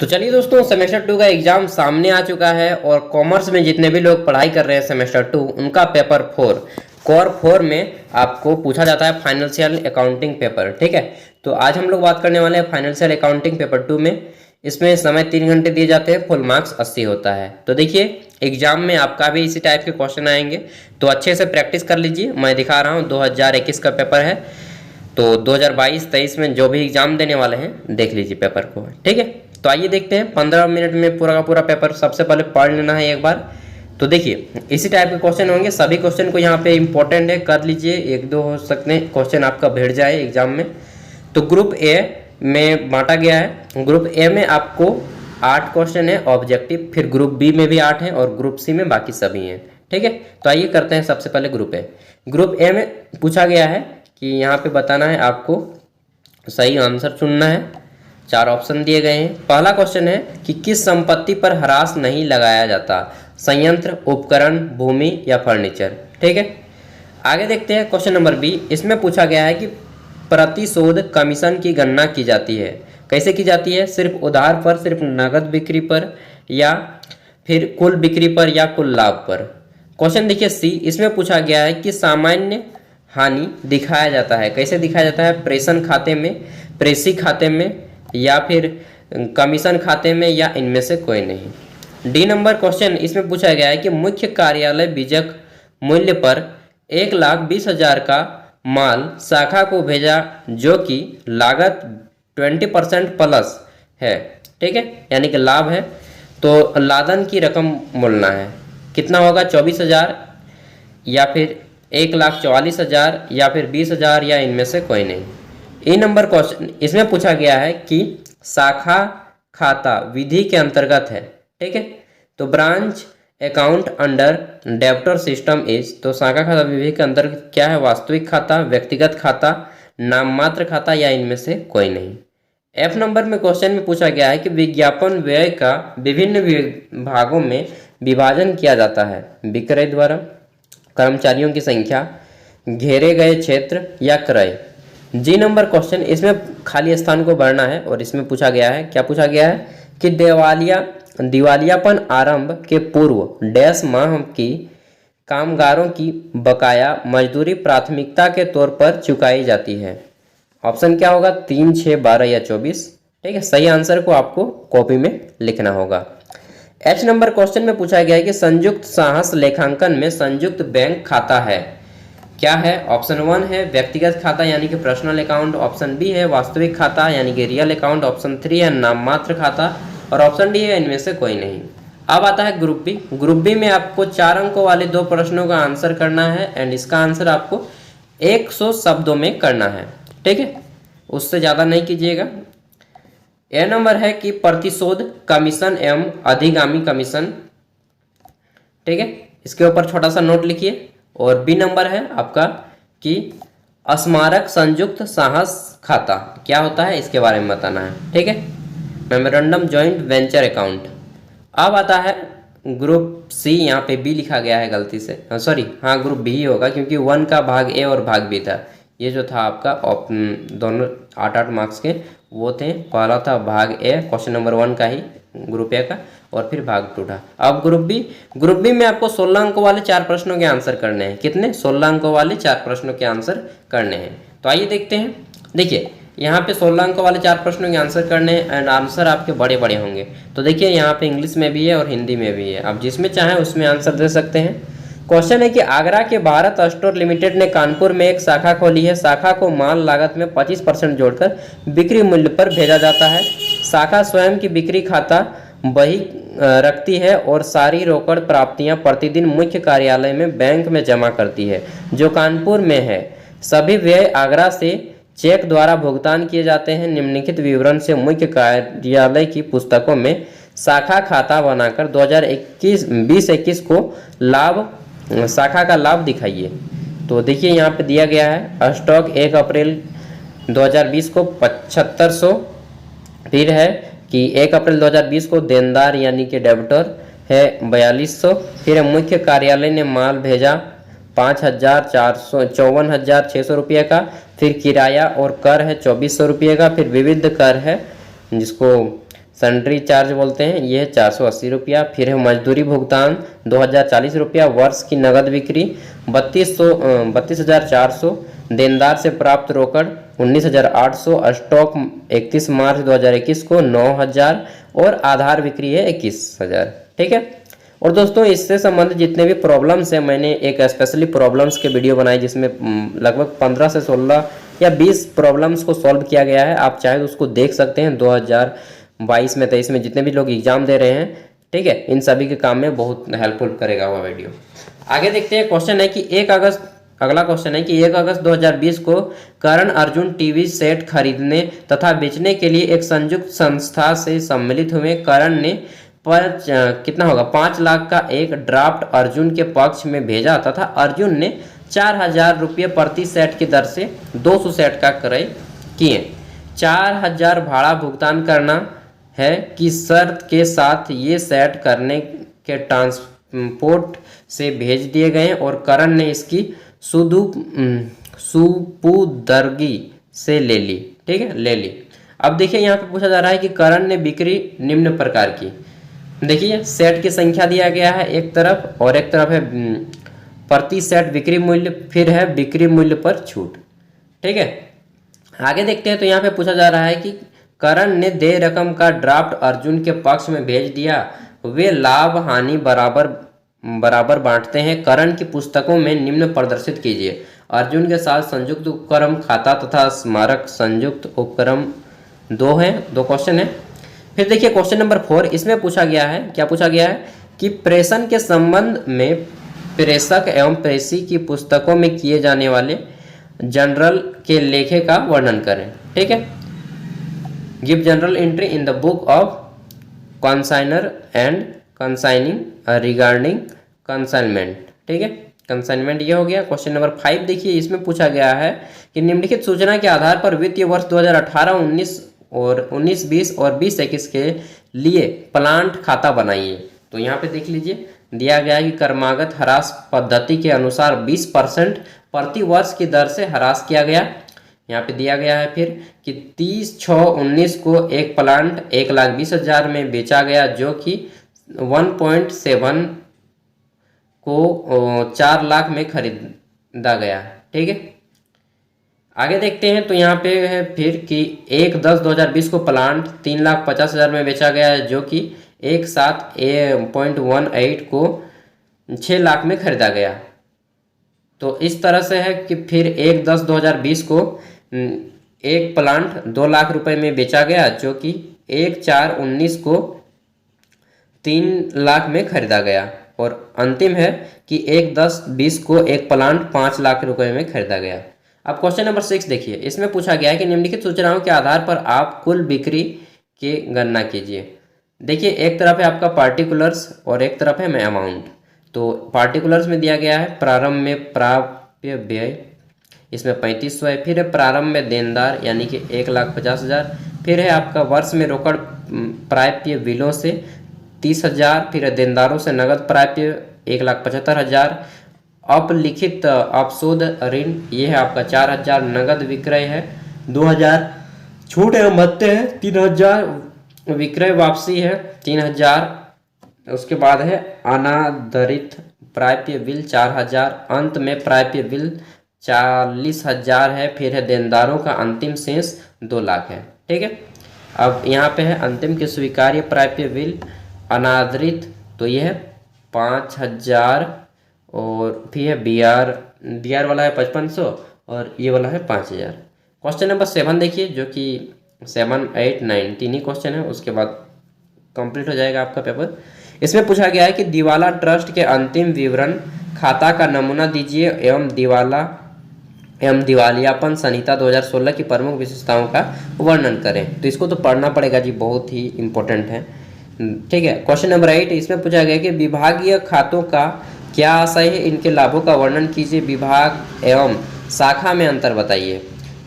तो चलिए दोस्तों, सेमेस्टर 2 का एग्जाम सामने आ चुका है और कॉमर्स में जितने भी लोग पढ़ाई कर रहे हैं सेमेस्टर 2 उनका पेपर 4 कोर 4 में आपको पूछा जाता है फाइनेंशियल अकाउंटिंग पेपर। ठीक है, तो आज हम लोग बात करने वाले हैं फाइनेंशियल अकाउंटिंग पेपर 2 में। इसमें समय 3 घंटे दिए जाते हैं, फुल मार्क्स 80 होता है। तो देखिए एग्जाम में आपका भी इसी टाइप के क्वेश्चन आएंगे, तो अच्छे से प्रैक्टिस कर लीजिए। मैं दिखा रहा हूँ 2021 का पेपर है, तो 2022-23 में जो भी एग्जाम देने वाले हैं देख लीजिए पेपर को। ठीक है, तो आइए देखते हैं 15 मिनट में पूरा का पूरा पेपर सबसे पहले पढ़ लेना है एक बार। तो देखिए इसी टाइप के क्वेश्चन होंगे, सभी क्वेश्चन को यहाँ पे इंपॉर्टेंट है, कर लीजिए। एक दो हो सकते हैं क्वेश्चन आपका भिड़ जाए एग्जाम में। तो ग्रुप ए में बांटा गया है। ग्रुप ए में आपको 8 क्वेश्चन है ऑब्जेक्टिव, फिर ग्रुप बी में भी 8 है और ग्रुप सी में बाकी सभी हैं। ठीक है, तो आइए करते हैं सबसे पहले ग्रुप ए। ग्रुप ए में पूछा गया है कि यहाँ पे बताना है आपको, सही आंसर चुनना है। 4 ऑप्शन दिए गए हैं। पहला क्वेश्चन है कि किस संपत्ति पर ह्रास नहीं लगाया जाता, संयंत्र, उपकरण, भूमि या फर्नीचर। ठीक है, आगे देखते हैं क्वेश्चन नंबर बी। इसमें पूछा गया है कि प्रतिशोध कमीशन की गणना की जाती है, कैसे की जाती है, सिर्फ उधार पर, सिर्फ नकद बिक्री पर, या फिर कुल बिक्री पर, या कुल लाभ पर। क्वेश्चन देखिए सी। इसमें पूछा गया है कि सामान्य हानि दिखाया जाता है, कैसे दिखाया जाता है, प्रेषण खाते में, प्रेषी खाते में, या फिर कमीशन खाते में, या इनमें से कोई नहीं। डी नंबर क्वेश्चन इसमें पूछा गया है कि मुख्य कार्यालय बीजक मूल्य पर 1,20,000 का माल शाखा को भेजा जो कि लागत 20% प्लस है। ठीक है, यानी कि लाभ है, तो लादन की रकम बोलना है, कितना होगा, 24,000 या फिर 1,44,000 या फिर 20,000 या इनमें से कोई नहीं। ई नंबर क्वेश्चन इसमें पूछा गया है कि शाखा खाता विधि के अंतर्गत है। ठीक है, तो branch account under debtor system is, तो शाखा खाता विधि के अंतर्गत क्या है, वास्तविक खाता, व्यक्तिगत खाता, नाममात्र खाता, या इनमें से कोई नहीं। एफ नंबर में क्वेश्चन में पूछा गया है कि विज्ञापन व्यय का विभिन्न भागों में विभाजन किया जाता है, विक्रय द्वारा, कर्मचारियों की संख्या, घेरे गए क्षेत्र, या क्रय। जी नंबर क्वेश्चन इसमें खाली स्थान को भरना है और इसमें पूछा गया है, क्या पूछा गया है कि दिवालियापन आरंभ के पूर्व डैश माह की कामगारों की बकाया मजदूरी प्राथमिकता के तौर पर चुकाई जाती है। ऑप्शन क्या होगा, 3, 6, 12 या 24। ठीक है, सही आंसर को आपको कॉपी में लिखना होगा। एच नंबर क्वेश्चन में पूछा गया है कि संयुक्त साहस लेखांकन में संयुक्त बैंक खाता है, क्या है। ऑप्शन 1 है व्यक्तिगत खाता यानी कि पर्सनल अकाउंट, ऑप्शन बी है वास्तविक खाता यानी कि रियल अकाउंट, ऑप्शन 3 है नाममात्र खाता, और ऑप्शन डी है इनमें से कोई नहीं। अब आता है ग्रुप बी। ग्रुप बी में आपको 4 अंकों वाले 2 प्रश्नों का आंसर करना है एंड इसका आंसर आपको 100 शब्दों में करना है। ठीक है, उससे ज़्यादा नहीं कीजिएगा। ए नंबर है कि प्रतिशोध कमीशन एवं अधिगामी कमीशन। ठीक है, इसके ऊपर छोटा सा नोट लिखिए। और बी नंबर है आपका कि स्मारक संयुक्त साहस खाता क्या होता है, इसके बारे में बताना है। ठीक है, मेमोरेंडम जॉइंट वेंचर अकाउंट। अब आता है ग्रुप सी, यहाँ पे बी लिखा गया है गलती से, सॉरी हाँ ग्रुप बी ही होगा क्योंकि 1 का भाग ए और भाग बी था। ये जो था आपका दोनों 8-8 मार्क्स के वो थे। पहला था भाग ए क्वेश्चन नंबर 1 का ही ग्रुप ए का, और फिर भाग 2 था। अब ग्रुप बी में आपको 16 अंकों वाले 4 प्रश्नों के आंसर करने हैं। कितने, 16 अंकों वाले 4 प्रश्नों के आंसर करने हैं। तो आइए देखते हैं। देखिए यहाँ पे 16 अंकों वाले 4 प्रश्नों के आंसर करने हैं एंड आंसर आपके बड़े बड़े होंगे। तो देखिए यहाँ पे इंग्लिश में भी है और हिंदी में भी है, आप जिसमें चाहें उसमें आंसर दे सकते हैं। क्वेश्चन है कि आगरा के भारत स्टोर लिमिटेड ने कानपुर में एक शाखा खोली है। शाखा को माल लागत में 25% जोड़कर बिक्री मूल्य पर भेजा जाता है। शाखा स्वयं की बिक्री खाता बही रखती है और सारी रोकड़ प्राप्तियां प्रतिदिन मुख्य कार्यालय में बैंक में जमा करती है जो कानपुर में है। सभी व्यय आगरा से चेक द्वारा भुगतान किए जाते हैं। निम्नलिखित विवरण से मुख्य कार्यालय की पुस्तकों में शाखा खाता बनाकर 2021 को शाखा का लाभ दिखाइए। तो देखिए यहाँ पे दिया गया है स्टॉक 1 अप्रैल 2020 को 7500, फिर है कि 1 अप्रैल 2020 को देनदार यानी कि डेबिटर है 4200, फिर मुख्य कार्यालय ने माल भेजा 54,600 रुपये का, फिर किराया और कर है 2400 रुपये का, फिर विविध कर है जिसको सन्ड्री चार्ज बोलते हैं, ये है 480 रुपया। फिर है मजदूरी भुगतान 2040 रुपया। वर्ष की नगद बिक्री 32,400। देनदार से प्राप्त रोकड़ 19,800। स्टॉक 31 मार्च 2021 को 9,000 और आधार बिक्री है 21,000। ठीक है। और दोस्तों इससे संबंधित जितने भी प्रॉब्लम्स हैं, मैंने एक स्पेशली प्रॉब्लम्स के वीडियो बनाई जिसमें लगभग 15 से 16 या 20 प्रॉब्लम्स को सॉल्व किया गया है। आप चाहे तो उसको देख सकते हैं। 2022 में 23 में जितने भी लोग एग्जाम दे रहे हैं, ठीक है, इन सभी के काम में बहुत हेल्पफुल करेगा वह वीडियो। आगे देखते हैं। क्वेश्चन है कि 1 अगस्त, अगला क्वेश्चन है कि 1 अगस्त 2020 को करण अर्जुन टीवी सेट खरीदने तथा बेचने के लिए एक संयुक्त संस्था से सम्मिलित हुए। करण ने कितना होगा 5 लाख का एक ड्राफ्ट अर्जुन के पक्ष में भेजा तथा अर्जुन ने 4,000 रुपये प्रति सेट की दर से 200 सेट का क्रय किए। 4,000 भाड़ा भुगतान करना है कि शर्त के साथ ये सेट करने के ट्रांसपोर्ट से भेज दिए गए और करण ने इसकी सुपुर्दगी से ले ली। ठीक है, ले ली। अब देखिए यहाँ पे पूछा जा रहा है कि करण ने बिक्री निम्न प्रकार की। देखिए सेट की संख्या दिया गया है एक तरफ और एक तरफ है प्रति सेट बिक्री मूल्य, फिर है बिक्री मूल्य पर छूट। ठीक है, आगे देखते हैं। तो यहाँ पे पूछा जा रहा है कि करण ने देय रकम का ड्राफ्ट अर्जुन के पक्ष में भेज दिया। वे लाभ हानि बराबर बांटते हैं। करण की पुस्तकों में निम्न प्रदर्शित कीजिए। अर्जुन के साथ संयुक्त उपक्रम खाता तथा स्मारक संयुक्त उपक्रम 2 है। 2 क्वेश्चन है। फिर देखिए क्वेश्चन नंबर 4, इसमें पूछा गया है, क्या पूछा गया है कि प्रेषण के संबंध में प्रेषक एवं प्रेषी की पुस्तकों में किए जाने वाले जनरल के लेखे का वर्णन करें। ठीक है, give general entry in the book of consignor and consignee regarding consignment. ठीक है, कंसाइनमेंट ये हो गया। क्वेश्चन नंबर 5 देखिए, इसमें पूछा गया है कि निम्नलिखित सूचना के आधार पर वित्तीय वर्ष 2018-19 और 19-20 और 20-21 के लिए प्लांट खाता बनाइए। तो यहाँ पे देख लीजिए दिया गया है कि क्रमागत ह्रास पद्धति के अनुसार 20% प्रति वर्ष की दर से ह्रास किया गया। यहाँ पे दिया गया है फिर कि 30/6/19 को एक प्लांट 1,20,000 में बेचा गया, जो कि 1.7 को 4 लाख में खरीदा गया। ठीक है, आगे देखते हैं। तो यहाँ पे है फिर कि 1/10/2020 को प्लांट 3,50,000 में बेचा गया है, जो कि 1/7/18 को 6 लाख में खरीदा गया। तो इस तरह से है कि फिर 1/10/2020 को एक प्लांट 2 लाख रुपए में बेचा गया, जो कि 1/4/19 को 3 लाख में खरीदा गया। और अंतिम है कि 1/10/20 को एक प्लांट 5 लाख रुपए में खरीदा गया। अब क्वेश्चन नंबर 6 देखिए, इसमें पूछा गया है कि निम्नलिखित सूचनाओं के आधार पर आप कुल बिक्री की गणना कीजिए। देखिए एक तरफ है आपका पार्टिकुलर्स और एक तरफ है अमाउंट। तो पार्टिकुलर्स में दिया गया है प्रारंभ में प्राप्य व्यय, इसमें 3500 है। फिर है प्रारंभ में देनदार यानी कि 1,50,000। फिर है आपका वर्ष में रोकड़ प्राप्य बिलों से 30,000। फिर है देनदारों से नगद प्राप्य 1,75,000। अपलिखित अपशोध ऋण ये है आपका 4,000। नगद विक्रय है 2,000। छूट एवं भत्ते है 3,000। विक्रय वापसी है 3,000। उसके बाद है अनादरित प्राप्य बिल 4,000। अंत में प्राप्य बिल 40,000 है। फिर है देनदारों का अंतिम शेष 2 लाख है। ठीक है, अब यहाँ पे है अंतिम के स्वीकार्य प्राप्य बिल अनादरित, तो ये है 5,000। और फिर है बीआर वाला है 5,500 और ये वाला है 5,000। क्वेश्चन नंबर 7 देखिए, जो कि 7, 8, 9 तीन ही क्वेश्चन है, उसके बाद कंप्लीट हो जाएगा आपका पेपर। इसमें पूछा गया है कि दिवाला ट्रस्ट के अंतिम विवरण खाता का नमूना दीजिए एवं दिवालियापन संहिता 2016 की प्रमुख विशेषताओं का वर्णन करें। तो इसको तो पढ़ना पड़ेगा जी, बहुत ही इंपॉर्टेंट है। ठीक है, क्वेश्चन नंबर 8 इसमें पूछा गया कि विभागीय खातों का क्या आशय है, इनके लाभों का वर्णन कीजिए, विभाग एवं शाखा में अंतर बताइए।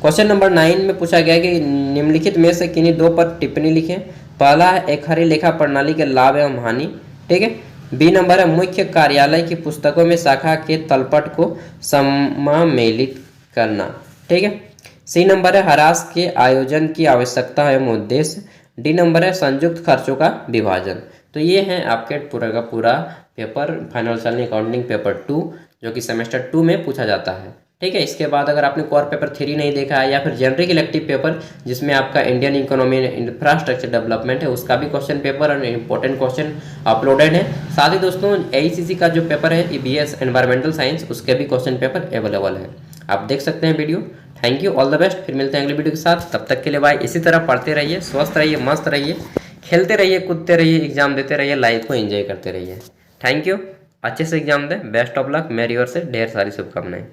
क्वेश्चन नंबर 9 में पूछा गया कि निम्नलिखित में से किन्हीं 2 पर टिप्पणी लिखें। पहला है एकहरी लेखा प्रणाली के लाभ एवं हानि। ठीक है, बी नंबर है मुख्य कार्यालय की पुस्तकों में शाखा के तलपट को समामेलित करना। ठीक है, सी नंबर है ह्रास के आयोजन की आवश्यकता एवं उद्देश्य। डी नंबर है संयुक्त खर्चों का विभाजन। तो ये है आपके पूरा का पूरा पेपर फाइनेंशियल अकाउंटिंग पेपर 2 जो कि सेमेस्टर 2 में पूछा जाता है। ठीक है, इसके बाद अगर आपने कोर पेपर 3 नहीं देखा है या फिर जेनरिक इलेक्टिव पेपर जिसमें आपका इंडियन इकोनॉमी इंफ्रास्ट्रक्चर डेवलपमेंट है उसका भी क्वेश्चन पेपर और इंपॉर्टेंट क्वेश्चन अपलोडेड है। साथ ही दोस्तों AECC का जो पेपर है EBS एनवायरमेंटल साइंस उसके भी क्वेश्चन पेपर अवेलेबल है, आप देख सकते हैं video. Thank you, all the best, फिर मिलते हैं अगले वीडियो के साथ। तब तक के लिए बाय। इसी तरह पढ़ते रहिए, स्वस्थ रहिए, मस्त रहिए, खेलते रहिए, कूदते रहिए, एग्जाम देते रहिए, लाइफ को एंजॉय करते रहिए। थैंक यू, अच्छे से एग्जाम दें, बेस्ट ऑफ लक, मेरी ओर से ढेर सारी शुभकामनाएं।